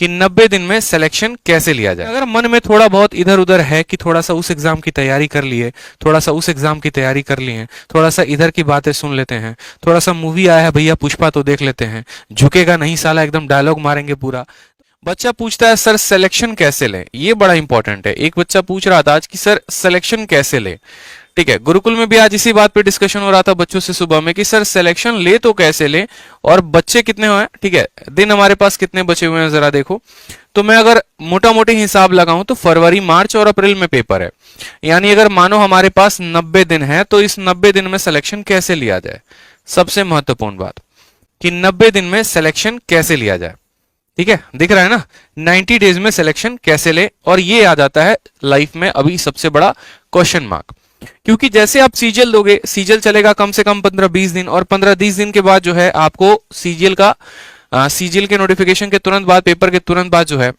कि 90 दिन में सिलेक्शन कैसे लिया जाए। अगर मन में थोड़ा बहुत इधर उधर है कि थोड़ा सा उस एग्जाम की तैयारी कर लिए, थोड़ा सा उस एग्जाम की तैयारी कर लिए, थोड़ा सा इधर की बातें सुन लेते हैं, थोड़ा सा मूवी आया है भैया पुष्पा तो देख लेते हैं, झुकेगा नहीं साला, एकदम डायलॉग मारेंगे पूरा। बच्चा पूछता है सर सिलेक्शन कैसे लें, ये बड़ा इंपॉर्टेंट है। एक बच्चा पूछ रहा था आज कि सर सिलेक्शन कैसे लें। ठीक है, गुरुकुल में भी आज इसी बात पे डिस्कशन हो रहा था बच्चों से सुबह में कि सर सिलेक्शन ले तो कैसे ले, और बच्चे कितने हुए। ठीक है, दिन हमारे पास कितने बचे हुए हैं जरा देखो। तो मैं अगर मोटा मोटी हिसाब लगाऊं तो फरवरी, मार्च और अप्रैल में पेपर है, यानी अगर मानो हमारे पास 90 दिन है तो इस 90 दिन में सिलेक्शन कैसे लिया जाए। सबसे महत्वपूर्ण बात कि 90 दिन में सिलेक्शन कैसे लिया जाए। ठीक है, दिख रहा है ना, 90 डेज में सिलेक्शन कैसे ले, और ये आ जाता है लाइफ में अभी सबसे बड़ा क्वेश्चन मार्क। क्योंकि जैसे आप सीजीएल दोगे, सीजीएल चलेगा कम से कम 15-20 दिन, और 15-20 दिन के बाद जो है आपको सीजीएल के नोटिफिकेशन के तुरंत बाद, पेपर के तुरंत बाद जो है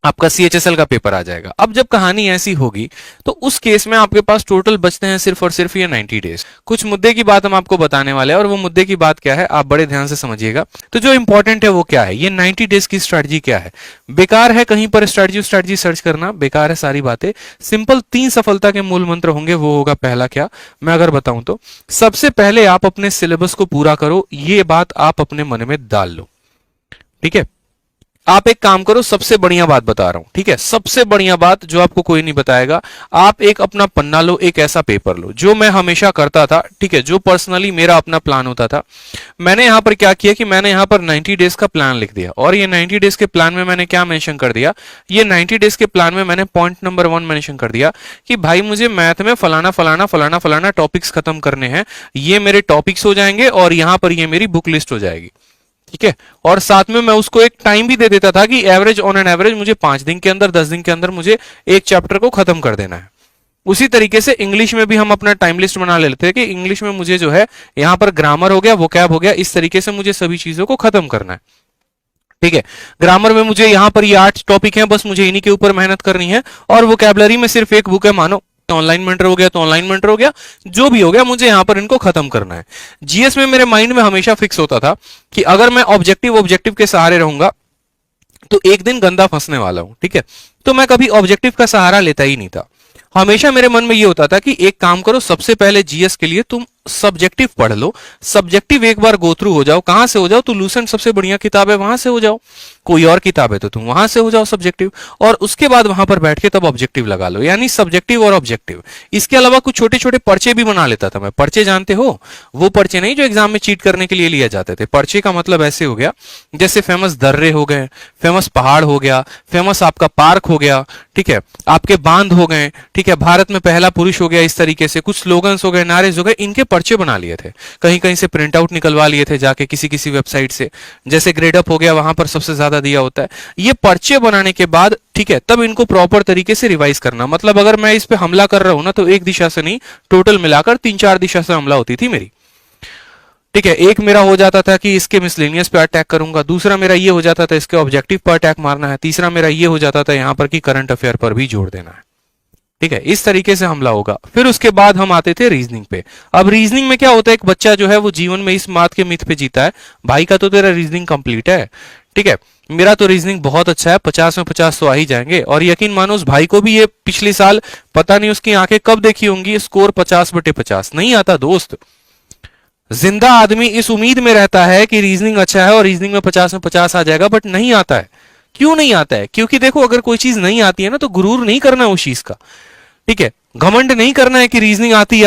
आपका सीएचएसएल का पेपर आ जाएगा। अब जब कहानी ऐसी होगी तो उस केस में आपके पास टोटल बचते हैं सिर्फ और सिर्फ ये 90 डेज। कुछ मुद्दे की बात हम आपको बताने वाले हैं, और वो मुद्दे की बात क्या है आप बड़े ध्यान से समझिएगा। तो जो इंपॉर्टेंट है वो क्या है, ये 90 डेज की स्ट्रेटजी क्या है। बेकार है कहीं पर स्ट्रेटजी सर्च करना, बेकार है सारी बातें। सिंपल 3 सफलता के मूल मंत्र होंगे। वो होगा पहला क्या, मैं अगर बताऊं तो सबसे पहले आप अपने सिलेबस को पूरा करो, ये बात आप अपने मन में डाल लो। ठीक है, आप एक काम करो, सबसे बढ़िया बात बता रहा हूं। ठीक है, सबसे बढ़िया बात जो आपको कोई नहीं बताएगा, आप एक अपना पन्ना लो, एक ऐसा पेपर लो जो मैं हमेशा करता था। ठीक है, जो पर्सनली मेरा अपना प्लान होता था। मैंने यहां पर क्या किया कि मैंने यहां पर 90 डेज का प्लान लिख दिया, और ये 90 डेज के प्लान में मैंने क्या मेंशन कर दिया, ये 90 डेज के प्लान में मैंने पॉइंट नंबर 1 मेंशन कर दिया कि भाई मुझे मैथ में फलाना फलाना फलाना फलाना टॉपिक्स खत्म करने हैं, ये मेरे टॉपिक्स हो जाएंगे और यहां पर ये मेरी बुक लिस्ट हो जाएगी। ठीक है, और साथ में मैं उसको एक टाइम भी दे देता था कि एवरेज ऑन एन एवरेज मुझे 5 दिन के अंदर, 10 दिन के अंदर मुझे एक चैप्टर को खत्म कर देना है। उसी तरीके से इंग्लिश में भी हम अपना टाइम लिस्ट बना लेते थे कि इंग्लिश में मुझे जो है यहां पर ग्रामर हो गया, वोकैब हो गया, इस तरीके से मुझे सभी चीजों को खत्म करना है। ठीक है, ग्रामर में मुझे यहां पर ये 8 टॉपिक हैं, बस मुझे इन्हीं के ऊपर मेहनत करनी है, और वोकैबलरी में सिर्फ एक बुक है, मानो ऑनलाइन मेंटर हो गया तो ऑनलाइन मेंटर हो गया, जो भी हो गया मुझे यहां पर इनको खत्म करना है। जीएस में मेरे माइंड में हमेशा फिक्स होता था कि अगर मैं ऑब्जेक्टिव के सहारे रहूंगा तो एक दिन गंदा फंसने वाला हूं। ठीक है, तो मैं कभी ऑब्जेक्टिव का सहारा लेता ही नहीं था। हमेशा मेरे मन में ये होता था कि एक काम करो, सबसे पहले जीएस के लिए तुम सब्जेक्टिव पढ़ लो, सब्जेक्टिव एक बार गो थ्रू हो जाओ। कहां से हो जाओ, तो लूसेंट सबसे बढ़िया किताब है, वहां से हो जाओ। कोई और किताब है तो तुम वहां से हो जाओ सब्जेक्टिव, और उसके बाद वहां पर बैठ के तब ऑब्जेक्टिव लगा लो, यानी सब्जेक्टिव और ऑब्जेक्टिव। इसके अलावा कुछ छोटे छोटे पर्चे भी बना लेता था मैं। पर्चे जानते हो, वो पर्चे नहीं जो एग्जाम में चीट करने के लिए लिए जाते थे। पर्चे का मतलब ऐसे हो गया जैसे फेमस दर्रे हो गए, फेमस पहाड़ हो गया, फेमस आपका पार्क हो गया, ठीक है, आपके बांध हो गए, ठीक है, भारत में पहला पुरुष हो गया, इस तरीके से कुछ स्लोगन्स हो गए, नारेज हो गए, इनके पर्चे बना लिए थे। कहीं कहीं से प्रिंट आउट निकलवा लिए थे जाके किसी किसी वेबसाइट से, जैसे ग्रेड अप हो गया, वहां पर सबसे ज्यादा दिया होता है। ये पर्चे बनाने के बाद, ठीक है, तब इनको प्रॉपर तरीके से रिवाइज करना। मतलब अगर मैं इस पे हमला कर रहा हूं ना तो एक दिशा से नहीं, टोटल मिलाकर 3-4 दिशा से हमला होती थी मेरी। ठीक है, एक मेरा हो जाता था कि इसके मिसलेनियस पे अटैक करूंगा, दूसरा मेरा ये हो जाता था इसके ऑब्जेक्टिव पर अटैक मारना है, तीसरा मेरा ये हो जाता था यहां पर कि करंट अफेयर पर भी जोड़ देना है। ठीक है, इस तरीके से हमला होगा। फिर उसके बाद हम आते थे रीजनिंग पे। अब रीजनिंग में क्या होता है, एक बच्चा जो है वो जीवन में इस बात के मिथ पे जीता है, भाई का तो तेरा रीजनिंग कंप्लीट है, ठीक है, मेरा तो रीजनिंग बहुत अच्छा है, 50 में 50 तो आ ही जाएंगे। और यकीन मानो उस भाई को भी ये पिछले साल पता नहीं उसकी आंखें कब देखी होंगी, स्कोर 50/50 नहीं आता दोस्त। जिंदा आदमी इस उम्मीद में रहता है कि रीजनिंग अच्छा है और रीजनिंग में 50 में 50 आ जाएगा, बट नहीं आता है। क्यों नहीं आता है? क्योंकि देखो, अगर कोई चीज नहीं आती है ना तो गुरूर नहीं करना उस चीज का। ठीक है, घमंड नहीं करना है कि रीजनिंग आती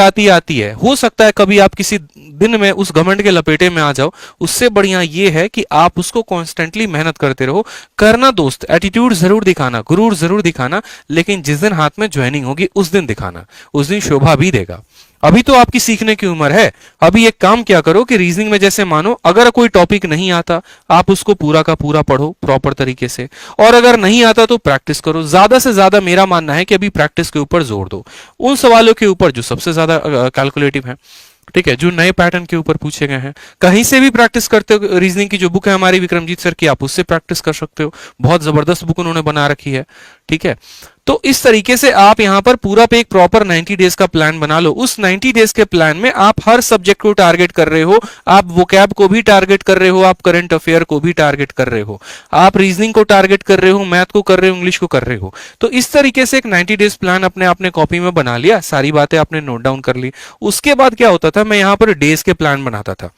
है। हो सकता है कभी आप किसी दिन में उस घमंड के लपेटे में आ जाओ, उससे बढ़िया ये है कि आप उसको कॉन्स्टेंटली मेहनत करते रहो। करना दोस्त, एटीट्यूड जरूर दिखाना, गुरूर जरूर दिखाना, लेकिन जिस दिन हाथ में ज्वाइनिंग होगी उस दिन दिखाना, उस दिन शोभा भी देगा। अभी तो आपकी सीखने की उम्र है। अभी एक काम क्या करो कि रीजनिंग में जैसे मानो अगर कोई टॉपिक नहीं आता, आप उसको पूरा का पूरा पढ़ो प्रॉपर तरीके से, और अगर नहीं आता तो प्रैक्टिस करो। ज्यादा से ज्यादा मेरा मानना है कि अभी प्रैक्टिस के ऊपर जोर दो, उन सवालों के ऊपर जो सबसे ज्यादा कैलकुलेटिव है, ठीक है, जो नए पैटर्न के ऊपर पूछे गए हैं। कहीं से भी प्रैक्टिस करते हो। रीजनिंग की जो बुक है हमारी विक्रमजीत सर की, आप उससे प्रैक्टिस कर सकते हो, बहुत जबरदस्त बुक उन्होंने बना रखी है। ठीक है, तो इस तरीके से आप यहां पर पूरा पे एक प्रॉपर 90 डेज का प्लान बना लो। उस 90 डेज के प्लान में आप हर सब्जेक्ट को टारगेट कर रहे हो, आप वोकैब को भी टारगेट कर रहे हो, आप करंट अफेयर को भी टारगेट कर रहे हो, आप रीजनिंग को टारगेट कर रहे हो, मैथ को कर रहे हो, इंग्लिश को कर रहे हो। तो इस तरीके से एक 90 डेज प्लान अपने आपने कॉपी में बना लिया, सारी बातें आपने नोट डाउन कर ली। उसके बाद क्या होता था, मैं यहां पर डेज के प्लान बनाता था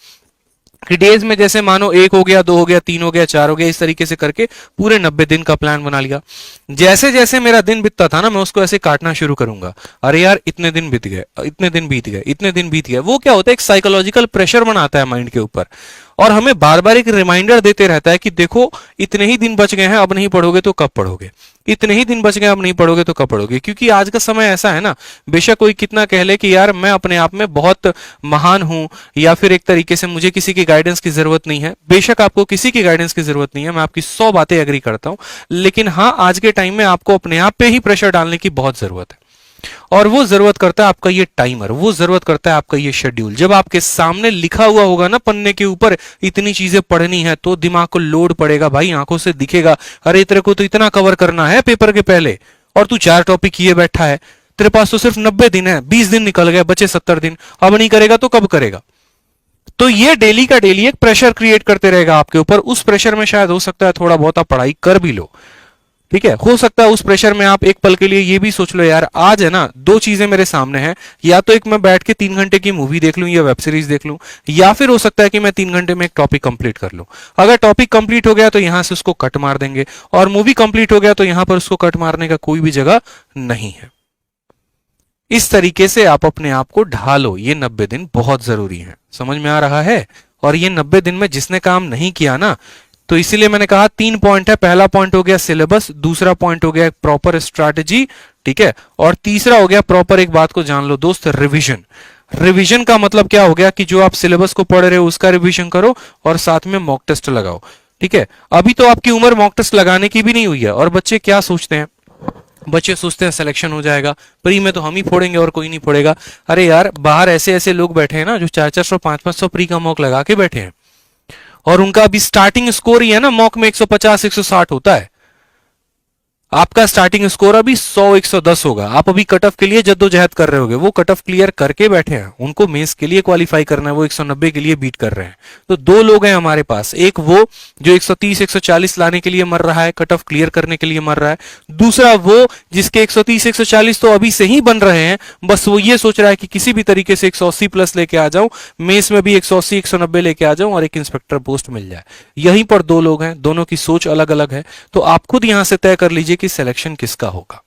कि डेज में जैसे मानो 1 हो गया, 2 हो गया, 3 हो गया, 4 हो गया, इस तरीके से करके पूरे 90 दिन का प्लान बना लिया। जैसे जैसे मेरा दिन बीतता था ना, मैं उसको ऐसे काटना शुरू करूंगा, अरे यार इतने दिन बीत गए, इतने दिन बीत गए, इतने दिन बीत गए। वो क्या होता है, एक साइकोलॉजिकल प्रेशर बनाता है माइंड के ऊपर, और हमें बार बार एक रिमाइंडर देते रहता है कि देखो इतने ही दिन बच गए हैं, अब नहीं पढ़ोगे तो कब पढ़ोगे, इतने ही दिन बच गए, अब नहीं पढ़ोगे तो कब पढ़ोगे। क्योंकि आज का समय ऐसा है ना, बेशक कोई कितना कह ले कि यार मैं अपने आप में बहुत महान हूं, या फिर एक तरीके से मुझे किसी की गाइडेंस की जरूरत नहीं है, बेशक आपको किसी की गाइडेंस की जरूरत नहीं है, मैं आपकी 100 बातें एग्री करता हूं, लेकिन हाँ आज के टाइम में आपको अपने आप पे ही प्रेशर डालने की बहुत जरूरत है। और वो जरूरत करता है आपका ये टाइमर, वो जरूरत करता है आपका ये शेड्यूल। जब आपके सामने लिखा हुआ होगा ना पन्ने के ऊपर इतनी चीजें पढ़नी है, तो दिमाग को लोड पड़ेगा भाई, आंखों से दिखेगा, अरे तेरे को तो इतना कवर करना है पेपर के पहले, और तू 4 टॉपिक किए बैठा है, तेरे पास तो सिर्फ 90 दिन है, 20 दिन निकल गए, बचे 70 दिन, अब नहीं करेगा तो कब करेगा। तो ये डेली का डेली एक प्रेशर क्रिएट करते रहेगा आपके ऊपर। उस प्रेशर में शायद हो सकता है थोड़ा बहुत आप पढ़ाई कर भी लो, ठीक है, हो सकता है उस प्रेशर में आप एक पल के लिए ये भी सोच लो, यार आज है ना 2 चीजें मेरे सामने हैं, या तो एक मैं बैठ के 3 घंटे की मूवी देख लूं या वेब सीरीज देख लूं, या फिर हो सकता है कि मैं 3 घंटे में एक टॉपिक कंप्लीट कर लूं। अगर टॉपिक कंप्लीट हो गया तो यहां से उसको कट मार देंगे, और मूवी कंप्लीट हो गया तो यहां पर उसको कट मारने का कोई भी जगह नहीं है। इस तरीके से आप अपने आप को ढालो, ये 90 दिन बहुत जरूरी है, समझ में आ रहा है। और ये 90 दिन में जिसने काम नहीं किया ना, तो इसीलिए मैंने कहा 3 पॉइंट है। पहला पॉइंट हो गया सिलेबस, दूसरा पॉइंट हो गया एक प्रॉपर स्ट्रैटेजी, ठीक है, और तीसरा हो गया प्रॉपर, एक बात को जान लो दोस्त, रिवीजन। रिवीजन का मतलब क्या हो गया कि जो आप सिलेबस को पढ़ रहे हो उसका रिवीजन करो, और साथ में मॉक टेस्ट लगाओ, ठीक है। अभी तो आपकी उम्र मॉक टेस्ट लगाने की भी नहीं हुई है, और बच्चे क्या सोचते हैं, बच्चे सोचते हैं सिलेक्शन हो जाएगा, प्री में तो हम ही फोड़ेंगे और कोई नहीं फोड़ेगा। अरे यार बाहर ऐसे ऐसे लोग बैठे हैं ना जो 400-400 500-500 प्री का मॉक लगा के बैठे हैं, और उनका अभी स्टार्टिंग स्कोर ही है ना मॉक में 150-160 होता है। आपका स्टार्टिंग स्कोर अभी 100-110 होगा। आप अभी कट ऑफ के लिए जद्दोजहद कर रहे होगे, वो कट ऑफ क्लियर करके बैठे हैं, उनको मेंस के लिए क्वालिफाई करना है, वो 190 के लिए बीट कर रहे हैं। तो 2 लोग हैं हमारे पास, एक वो जो 130-140 लाने के लिए मर रहा है, कट ऑफ क्लियर करने के लिए मर रहा है, दूसरा वो जिसके 130-140 तो अभी से ही बन रहे हैं, बस वो ये सोच रहा है कि किसी भी तरीके से 180 प्लस लेके आ जाऊं, मेंस में भी 180-190 लेके आ जाऊं और एक इंस्पेक्टर पोस्ट मिल जाए। यहीं पर 2 लोग हैं, दोनों की सोच अलग अलग है। तो आप खुद यहां से तय कर लीजिए कि सिलेक्शन किसका होगा,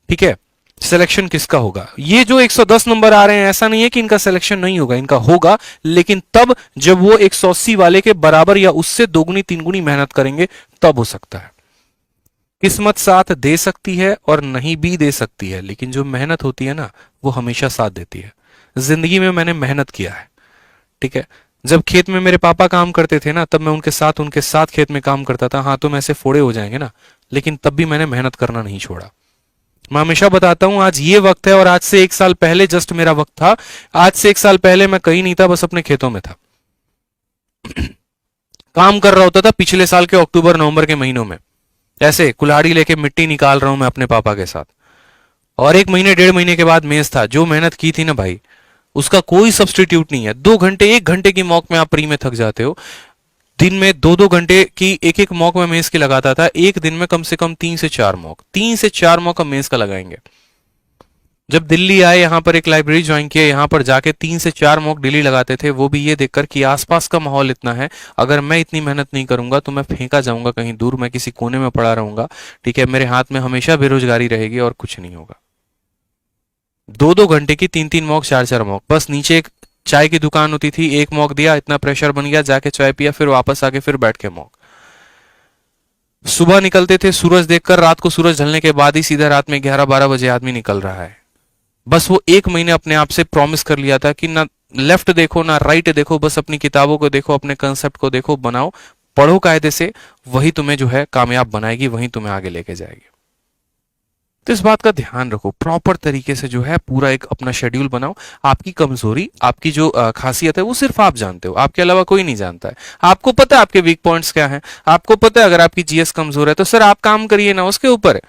ठीक है, सिलेक्शन किसका होगा। ये जो 110 नंबर आ रहे हैं, ऐसा नहीं है कि इनका सिलेक्शन नहीं होगा, इनका होगा, लेकिन तब जब वो 180 वाले के बराबर या उससे 2 गुनी 3 गुनी मेहनत करेंगे, तब हो सकता है। किस्मत साथ दे सकती है और नहीं भी दे सकती है, लेकिन जो मेहनत होती है ना, वो हमेशा साथ देती है। जिंदगी में मैंने मेहनत किया है, ठीक है। जब खेत में मेरे पापा काम करते थे ना, तब मैं उनके साथ खेत में काम करता था। हाथों में ऐसे फोड़े हो जाएंगे ना, लेकिन तब भी मैंने मेहनत करना नहीं छोड़ा। मैं हमेशा बताता हूं, आज ये वक्त है और आज से 1 साल पहले जस्ट मेरा वक्त था। आज से 1 साल पहले मैं कहीं नहीं था, बस अपने खेतों में था। काम कर रहा होता था पिछले साल के अक्टूबर नवंबर के महीनों में, ऐसे कुल्हाड़ी लेके मिट्टी निकाल रहा हूं मैं अपने पापा के साथ। और 1 महीने 1.5 महीने के बाद मेंस था। जो मेहनत की थी ना भाई, उसका कोई सब्सटीट्यूट नहीं है। 2 घंटे 1 घंटे की मॉक में आप प्री में थक जाते हो। दिन में 2-2 घंटे की एक मॉक में मेंस की लगाता था। एक दिन में कम से कम 3 से 4 मॉक, 3 से 4 मॉक हम मेंस का लगाएंगे। जब दिल्ली आए, यहां पर एक लाइब्रेरी ज्वाइन किया, यहां पर जाके 3 से 4 मॉक डेली लगाते थे। वो भी ये देखकर कि आसपास का माहौल इतना है, अगर मैं इतनी मेहनत नहीं करूंगा तो मैं फेंका जाऊंगा कहीं दूर, मैं किसी कोने में पड़ा रहूंगा, ठीक है, मेरे हाथ में हमेशा बेरोजगारी रहेगी और कुछ नहीं होगा। 2-2 घंटे की 3-3 मॉक, 4-4 मॉक। बस नीचे एक चाय की दुकान होती थी, एक मॉक दिया, इतना प्रेशर बन गया, जाके चाय पिया, फिर वापस आके फिर बैठ के मॉक। सुबह निकलते थे सूरज देखकर, रात को सूरज ढलने के बाद ही सीधा रात में 11-12 बजे आदमी निकल रहा है। बस वो 1 महीने अपने आप से प्रॉमिस कर लिया था कि ना लेफ्ट देखो ना राइट देखो, बस अपनी किताबों को देखो, अपने कंसेप्ट को देखो, बनाओ, पढ़ो कायदे से, वही तुम्हें जो है कामयाब बनाएगी, वही तुम्हें आगे लेके जाएगी। तो इस बात का ध्यान रखो, प्रॉपर तरीके से जो है पूरा एक अपना शेड्यूल बनाओ। आपकी कमजोरी, आपकी जो खासियत है, वो सिर्फ आप जानते हो, आपके अलावा कोई नहीं जानता है। आपको पता है आपके वीक पॉइंट्स क्या हैं, आपको पता है अगर आपकी जीएस कमजोर है तो सर आप काम करिए ना उसके ऊपर,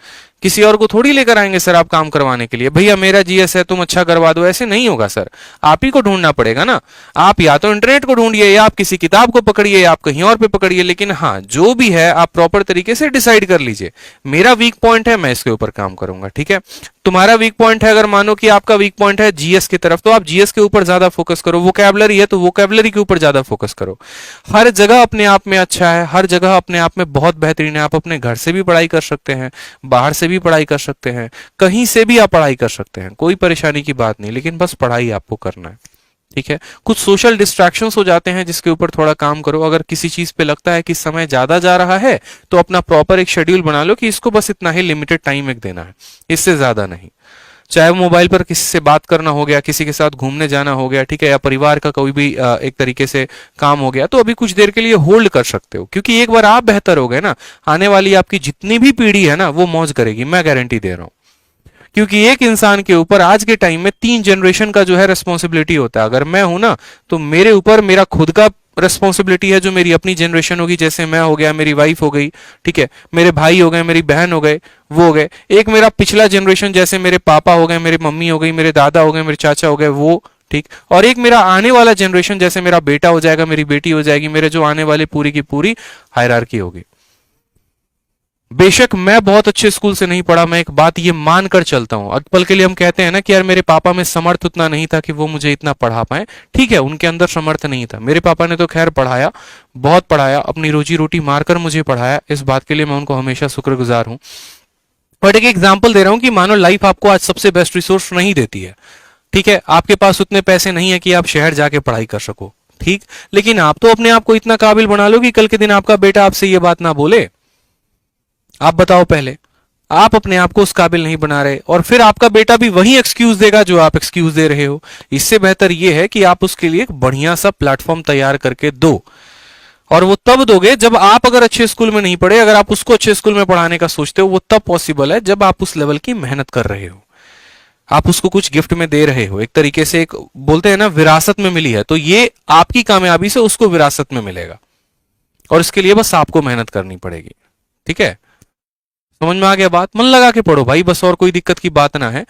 किसी और को थोड़ी लेकर आएंगे सर आप काम करवाने के लिए, भैया मेरा जीएस है तुम अच्छा करवा दो, ऐसे नहीं होगा सर। आप ही को ढूंढना पड़ेगा ना। आप या तो इंटरनेट को ढूंढिए, या आप किसी किताब को पकड़िए, या आप कहीं और पे पकड़िए, लेकिन हाँ जो भी है आप प्रॉपर तरीके से डिसाइड कर लीजिए, मेरा वीक पॉइंट है मैं इसके ऊपर काम करूंगा, ठीक है। तुम्हारा वीक पॉइंट है, अगर मानो कि आपका वीक पॉइंट है जीएस की तरफ, तो आप जीएस के ऊपर ज्यादा फोकस करो। वोकैबुलरी है तो वोकैबुलरी के ऊपर ज्यादा फोकस करो। हर जगह अपने आप में अच्छा है, हर जगह अपने आप में बहुत बेहतरीन है। आप अपने घर से भी पढ़ाई कर सकते हैं, बाहर से भी पढ़ाई कर सकते हैं, कहीं से भी आप पढ़ाई कर सकते हैं, कोई परेशानी की बात नहीं, लेकिन बस पढ़ाई आपको करना है, ठीक है। कुछ सोशल डिस्ट्रैक्शंस हो जाते हैं जिसके ऊपर थोड़ा काम करो। अगर किसी चीज पे लगता है कि समय ज्यादा जा रहा है तो अपना प्रॉपर एक शेड्यूल बना लो कि इसको बस इतना ही लिमिटेड टाइम एक देना है, इससे ज्यादा नहीं। चाहे वो मोबाइल पर किसी से बात करना हो गया, किसी के साथ घूमने जाना हो गया, ठीक है, या परिवार का कोई भी एक तरीके से काम हो गया, तो अभी कुछ देर के लिए होल्ड कर सकते हो, क्योंकि एक बार आप बेहतर हो गए ना, आने वाली आपकी जितनी भी पीढ़ी है ना वो मौज करेगी, मैं गारंटी दे रहा हूं। क्योंकि एक इंसान के ऊपर आज के टाइम में 3 जनरेशन का जो है रिस्पॉन्सिबिलिटी होता है। अगर मैं हूं ना तो मेरे ऊपर मेरा खुद का रिस्पॉन्सिबिलिटी है, जो मेरी अपनी जनरेशन होगी, जैसे मैं हो गया, मेरी वाइफ हो गई, ठीक है, मेरे भाई हो गए, मेरी बहन हो गए, वो हो गए। एक मेरा पिछला जनरेशन, जैसे मेरे पापा हो गए, मेरे मम्मी हो गई, मेरे दादा हो गए, मेरे चाचा हो गए, वो ठीक। और एक मेरा आने वाला जनरेशन, जैसे मेरा बेटा हो जाएगा, मेरी बेटी हो जाएगी, मेरे जो आने वाले पूरी की पूरी हायरार्की होगी। बेशक मैं बहुत अच्छे स्कूल से नहीं पढ़ा, मैं एक बात ये मानकर चलता हूं। पल के लिए हम कहते हैं ना कि यार मेरे पापा में समर्थ उतना नहीं था कि वो मुझे इतना पढ़ा पाए, ठीक है, उनके अंदर समर्थ नहीं था। मेरे पापा ने तो खैर पढ़ाया, बहुत पढ़ाया, अपनी रोजी रोटी मारकर मुझे पढ़ाया, इस बात के लिए मैं उनको हमेशा शुक्रगुजार हूं। बट एक एग्जाम्पल दे रहा हूं कि मानो लाइफ आपको आज सबसे बेस्ट रिसोर्स नहीं देती है, ठीक है, आपके पास उतने पैसे नहीं है कि आप शहर जाके पढ़ाई कर सको, ठीक, लेकिन आप तो अपने आप को इतना काबिल बना लो कि कल के दिन आपका बेटा आपसे ये बात ना बोले। आप बताओ, पहले आप अपने आप को उस काबिल नहीं बना रहे, और फिर आपका बेटा भी वही एक्सक्यूज देगा जो आप एक्सक्यूज दे रहे हो। इससे बेहतर यह है कि आप उसके लिए एक बढ़िया सा प्लेटफॉर्म तैयार करके दो, और वो तब दोगे जब आप अगर अच्छे स्कूल में नहीं पढ़े, अगर आप उसको अच्छे स्कूल में पढ़ाने का सोचते हो, वो तब पॉसिबल है जब आप उस लेवल की मेहनत कर रहे हो, आप उसको कुछ गिफ्ट में दे रहे हो, एक तरीके से एक बोलते हैं ना विरासत में मिली है, तो ये आपकी कामयाबी से उसको विरासत में मिलेगा, और इसके लिए बस आपको मेहनत करनी पड़ेगी, ठीक है। समझ में आ गया बात? मन लगा के पढ़ो भाई बस, और कोई दिक्कत की बात ना है।